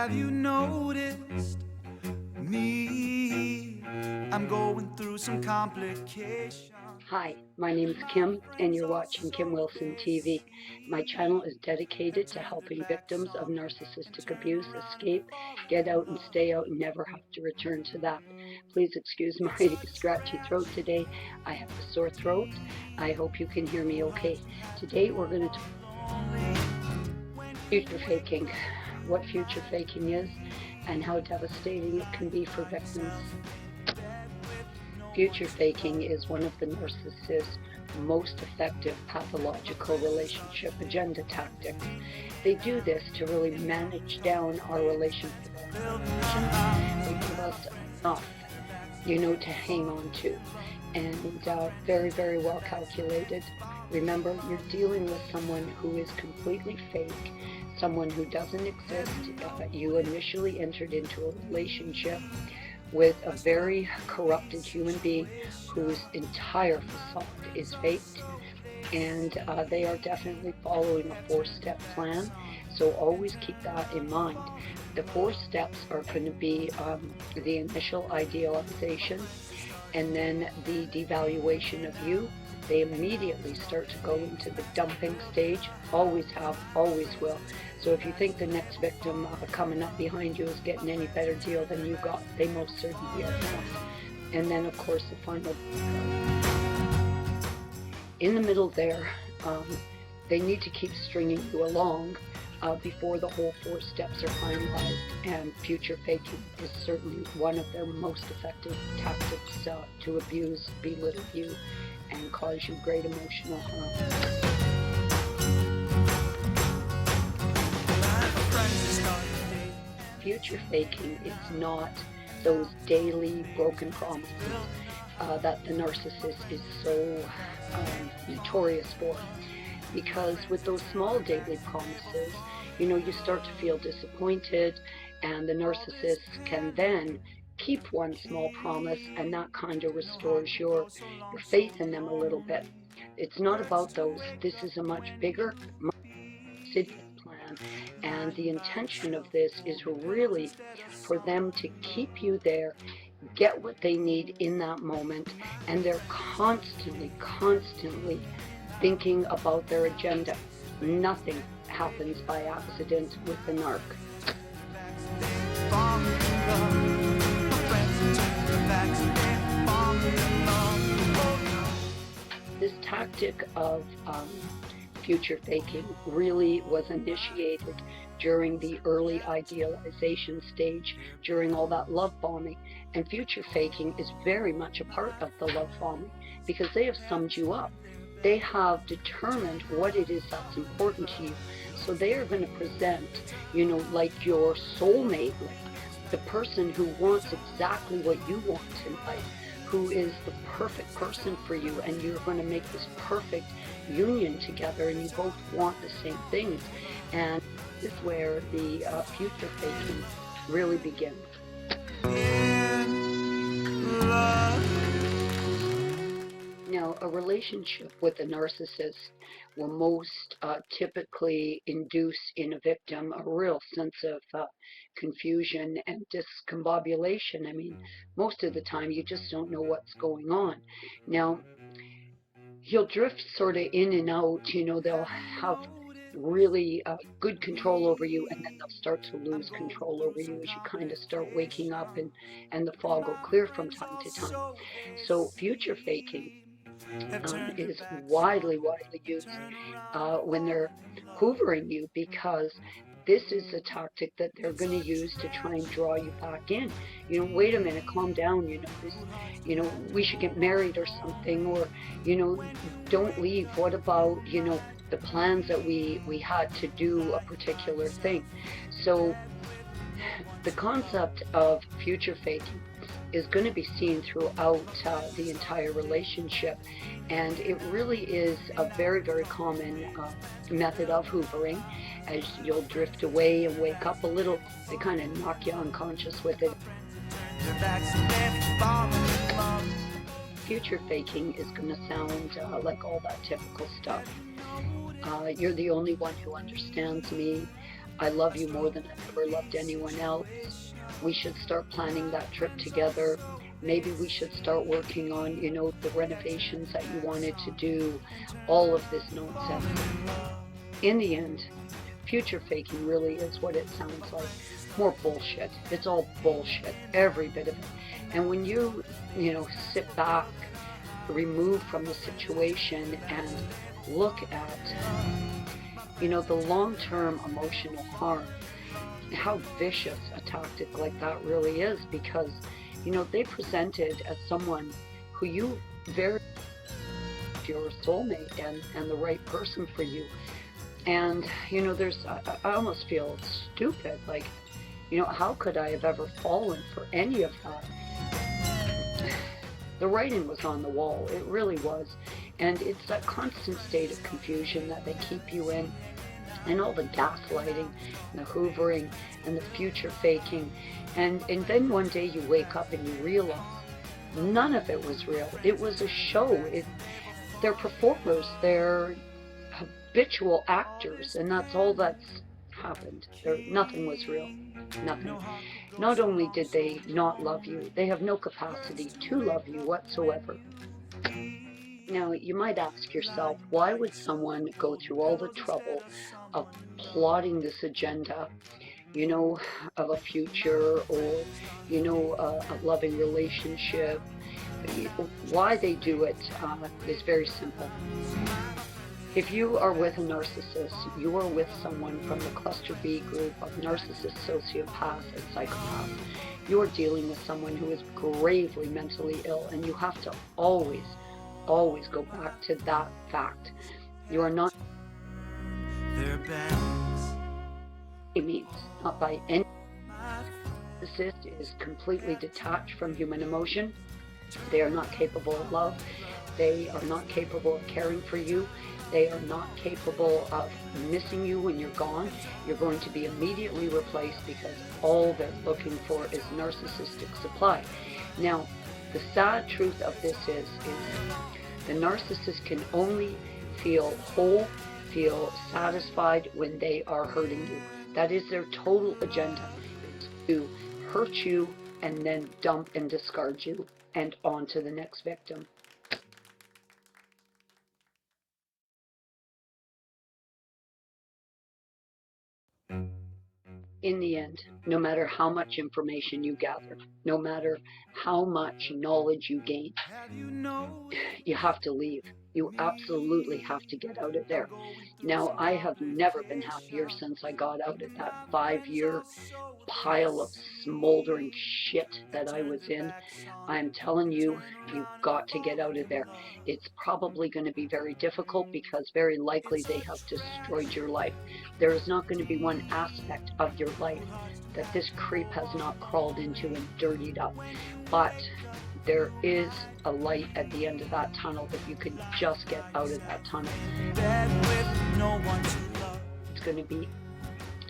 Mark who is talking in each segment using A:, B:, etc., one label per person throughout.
A: Have you noticed me? I'm going through some complications.
B: Hi, my name is Kim, and you're watching Kim Wilson TV. My channel is dedicated to helping victims of narcissistic abuse escape, get out and stay out, and never have to return to that. Please excuse my scratchy throat today. I have a sore throat. I hope you can hear me okay. Today we're going to talk future faking, what future faking is, and how devastating it can be for victims. Future faking is one of the narcissist's most effective pathological relationship agenda tactics. They do this to really manage down our relationship. They give us enough, to hang on to. And very, very well calculated. Remember, you're dealing with someone who is completely fake, someone who doesn't exist. You initially entered into a relationship with a very corrupted human being whose entire facade is faked, and they are definitely following a four-step plan. So always keep that in mind. The 4 steps are going to be the initial idealization, and then the devaluation of you. They immediately start to go into the dumping stage. Always have, always will. So if you think the next victim coming up behind you is getting any better deal than you got, they most certainly are not. And then, of course, the final. In the middle there, they need to keep stringing you along before the whole 4 steps are finalized. And future faking is certainly one of their most effective tactics to abuse, belittle you, and cause you great emotional harm. Future faking is not those daily broken promises that the narcissist is so notorious for. Because with those small daily promises, you start to feel disappointed, and the narcissist can then keep one small promise, and that kind of restores your faith in them a little bit. It's not about those. This is a much bigger, much insidious plan, and the intention of this is really for them to keep you there, get what they need in that moment, and they're constantly thinking about their agenda. Nothing happens by accident with the narc. This tactic of future faking really was initiated during the early idealization stage, during all that love bombing. And future faking is very much a part of the love bombing, because they have summed you up. They have determined what it is that's important to you. So they are going to present, like your soulmate, like the person who wants exactly what you want in life, who is the perfect person for you, and you're going to make this perfect union together, and you both want the same things. And this is where the future faking really begins. Now, a relationship with a narcissist will most typically induce in a victim a real sense of confusion and discombobulation. I mean, most of the time you just don't know what's going on. Now, you'll drift sort of in and out. They'll have really good control over you, and then they'll start to lose control over you as you kind of start waking up, and the fog will clear from time to time. So future faking is widely used when they're hoovering you, because this is a tactic that they're going to use to try and draw you back in. Wait a minute, calm down, we should get married or something, or, don't leave. What about, the plans that we had to do a particular thing? So the concept of future faking is going to be seen throughout the entire relationship, and it really is a very, very common method of hoovering. As you'll drift away and wake up a little, they kind of knock you unconscious with it. Future faking is going to sound like all that typical stuff. You're the only one who understands me. I love you more than I've ever loved anyone else. We should start planning that trip together. Maybe we should start working on, the renovations that you wanted to do, all of this nonsense. In the end, future faking really is what it sounds like. More bullshit. It's all bullshit, every bit of it. And when sit back, remove from the situation and look at, the long-term emotional harm, how vicious a tactic like that really is, because, they presented as someone who you very your soulmate and the right person for you. And, I almost feel stupid. Like, how could I have ever fallen for any of that? The writing was on the wall. It really was. And it's that constant state of confusion that they keep you in, and all the gaslighting and the hoovering and the future faking. And then one day you wake up and you realize none of it was real. It was a show. They're performers. They're habitual actors, and that's all that's happened. Nothing was real. Nothing. Not only did they not love you, they have no capacity to love you whatsoever. Now, you might ask yourself, why would someone go through all the trouble of plotting this agenda, of a future, or, a loving relationship? Why they do it is very simple. If you are with a narcissist, you are with someone from the cluster B group of narcissist, sociopath, and psychopath. You are dealing with someone who is gravely mentally ill, and you have to always go back to that fact. You are not means, not by any. Narcissist is completely detached from human emotion. They are not capable of love. They are not capable of caring for you. They are not capable of missing you when you're gone. You're going to be immediately replaced because all they're looking for is narcissistic supply. Now, the sad truth of this is the narcissist can only feel whole, feel satisfied when they are hurting you. That is their total agenda, is to hurt you and then dump and discard you and on to the next victim. In the end, no matter how much information you gather, no matter how much knowledge you gain, you have to leave. You absolutely have to get out of there. Now, I have never been happier since I got out of that 5-year pile of smoldering shit that I was in. I'm telling you, you've got to get out of there. It's probably going to be very difficult because very likely they have destroyed your life. There is not going to be one aspect of your life that this creep has not crawled into and dirtied up. But there is a light at the end of that tunnel if you can just get out of that tunnel. It's going to be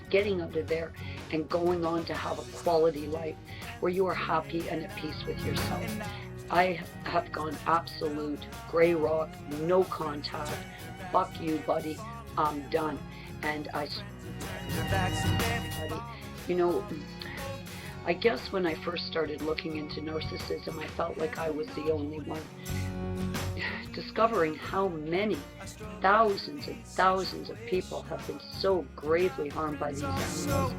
B: getting out of there and going on to have a quality life where you are happy and at peace with yourself. I have gone absolute gray rock, no contact. Fuck you, buddy. I'm done. And I guess when I first started looking into narcissism, I felt like I was the only one. Discovering how many thousands and thousands of people have been so gravely harmed by these animals,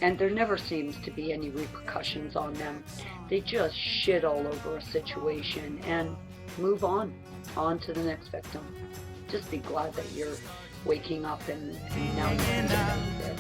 B: and there never seems to be any repercussions on them. They just shit all over a situation and move on to the next victim. Just be glad that you're waking up and now you can get out of there.